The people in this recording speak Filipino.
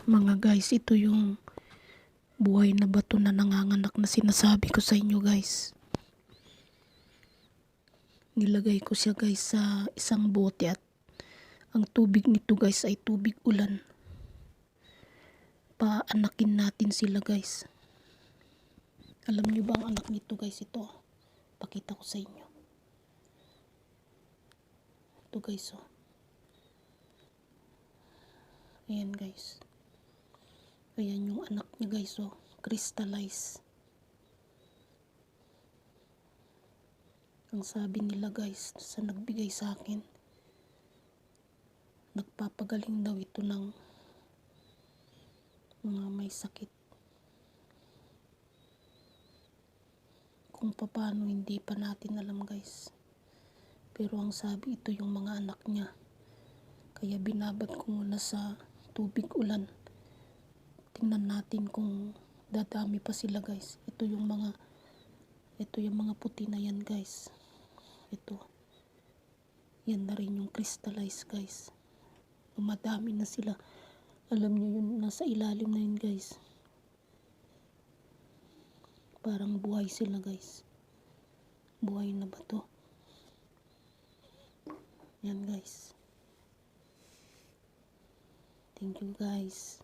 Mga guys, ito yung buhay na bato na nanganganak na sinasabi ko sa inyo guys. Nilagay ko siya guys sa isang bote at ang tubig nito guys ay tubig ulan. Paanakin natin sila guys. Alam nyo ba ang anak nito guys? Ito, pakita ko sa inyo. Ito guys, oh. Ayan guys. Ayan yung anak niya guys, oh. Crystallize. Ang sabi nila guys, sa nagbigay sa akin, nagpapagaling daw ito ng mga may sakit. Kung paano hindi pa natin alam guys. Pero ang sabi, ito yung mga anak niya. Kaya binabad ko muna sa tubig ulan. Tingnan natin kung dadami pa sila guys. Ito yung mga puti na yan guys. Ito. Yan na rin yung crystallize guys. Dumadami na sila. Alam nyo yun, nasa ilalim na yun guys. Parang buhay sila guys. Buhay na ba to? Yan guys. Thank you guys.